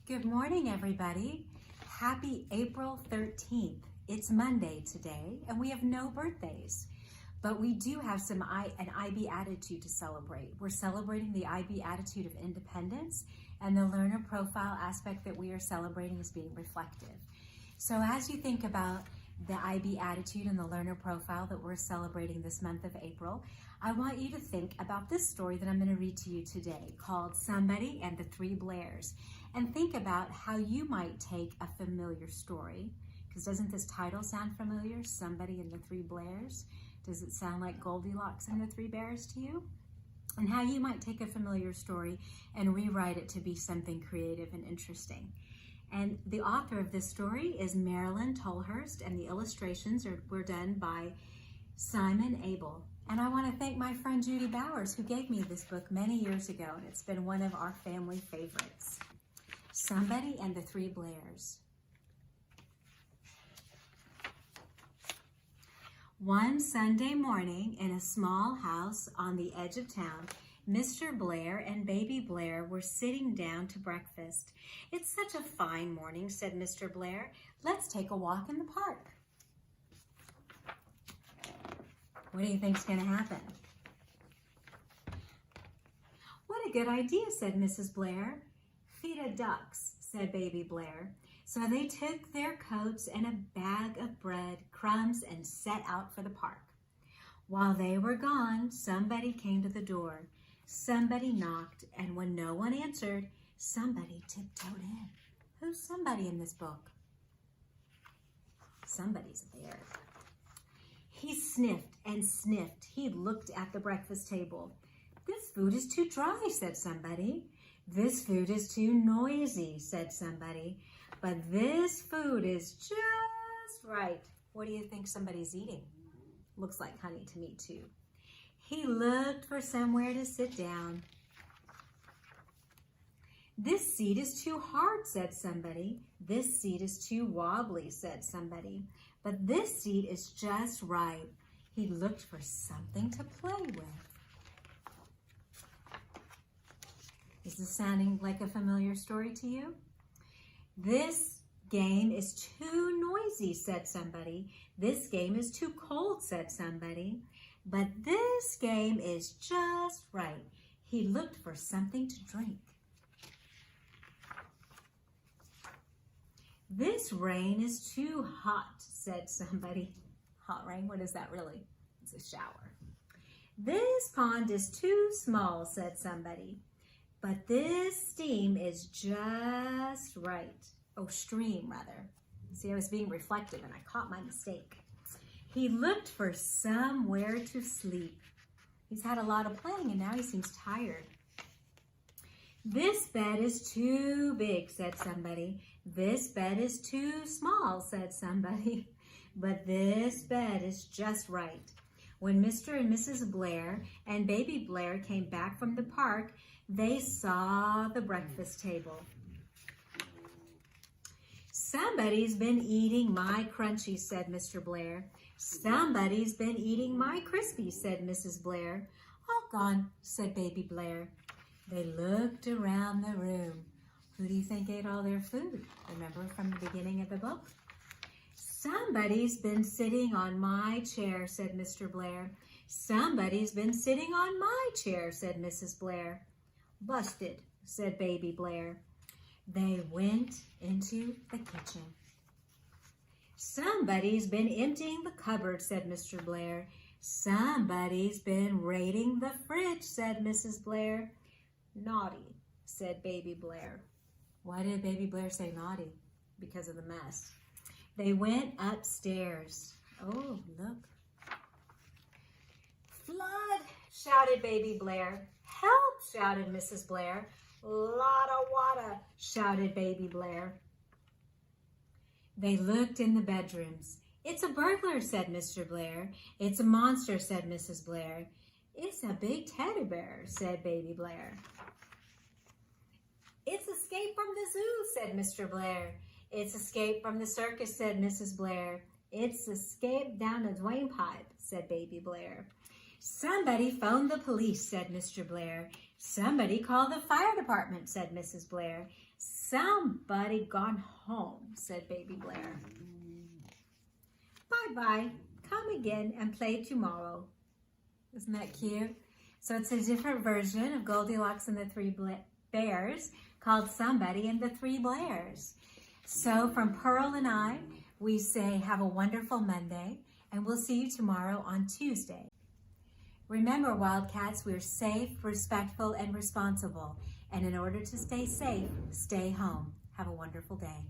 Good morning, everybody. Happy April 13th. It's Monday today, and we have no birthdays, but we do have an IB attitude to celebrate. We're celebrating the IB attitude of independence, and the learner profile aspect that we are celebrating is being reflective. So as you think about the IB attitude and the learner profile that we're celebrating this month of April, I want you to think about this story that I'm going to read to you today called Somebody and the Three Blairs, and think about how you might take a familiar story, because doesn't this title sound familiar? Somebody and the Three Blairs. Does it sound like Goldilocks and the Three Bears to you? And how you might take a familiar story and rewrite it to be something creative and interesting. And the author of this story is Marilyn Tolhurst, and the illustrations were done by Simon Abel. And I want to thank my friend Judy Bowers, who gave me this book many years ago, and it's been one of our family favorites. Somebody and the Three Blairs. One Sunday morning in a small house on the edge of town, Mr. Blair and Baby Blair were sitting down to breakfast. "It's such a fine morning," said Mr. Blair. "Let's take a walk in the park." What do you think's going to happen? "What a good idea," said Mrs. Blair. "Feed a ducks," said Baby Blair. So they took their coats and a bag of bread, crumbs, and set out for the park. While they were gone, somebody came to the door. Somebody knocked, and when no one answered, somebody tiptoed in. Who's somebody in this book? Somebody's a bear. He sniffed and sniffed. He looked at the breakfast table. "This food is too dry," said somebody. "This food is too noisy," said somebody. "But this food is just right." What do you think somebody's eating? Looks like honey to me too. He looked for somewhere to sit down. "This seat is too hard," said somebody. "This seat is too wobbly," said somebody. "But this seat is just right." He looked for something to play with. Is this sounding like a familiar story to you? "This game is too noisy," said somebody. "This game is too cold," said somebody. "But this game is just right." He looked for something to drink. "This rain is too hot," said somebody. Hot rain, what is that really? It's a shower. "This pond is too small," said somebody. "But this steam is just right." Oh, stream, rather. See, I was being reflective and I caught my mistake. He looked for somewhere to sleep. He's had a lot of playing and now he seems tired. "This bed is too big," said somebody. "This bed is too small," said somebody. "But this bed is just right." When Mr. and Mrs. Blair and Baby Blair came back from the park, they saw the breakfast table. "Somebody's been eating my crunchies," said Mr. Blair. "Somebody's been eating my crispies," said Mrs. Blair. "All gone," said Baby Blair. They looked around the room. Who do you think ate all their food? Remember from the beginning of the book? "Somebody's been sitting on my chair," said Mr. Blair. "Somebody's been sitting on my chair," said Mrs. Blair. "Busted," said Baby Blair. They went into the kitchen. "Somebody's been emptying the cupboard," said Mr. Blair. "Somebody's been raiding the fridge," said Mrs. Blair. "Naughty," said Baby Blair. Why did Baby Blair say naughty? Because of the mess. They went upstairs. Oh, look. "Flood," shouted Baby Blair. "Help," shouted Mrs. Blair. "Lot of water," shouted Baby Blair. They looked in the bedrooms. "It's a burglar," said Mr. Blair. "It's a monster," said Mrs. Blair. "It's a big teddy bear," said Baby Blair. "It's escape from the zoo," said Mr. Blair. "It's escape from the circus," said Mrs. Blair. "It's escape down a drain pipe," said Baby Blair. Somebody phoned the police, said Mr. Blair. Somebody called the fire department, said Mrs. Blair. Somebody gone home, said Baby Blair. Bye-bye. Come again and play tomorrow. Isn't that cute? So it's a different version of Goldilocks and the Three Bears called Somebody and the Three Blairs. So from Pearl and I, we say have a wonderful Monday, and we'll see you tomorrow on Tuesday. Remember, Wildcats, we're safe, respectful, and responsible. And in order to stay safe, stay home. Have a wonderful day.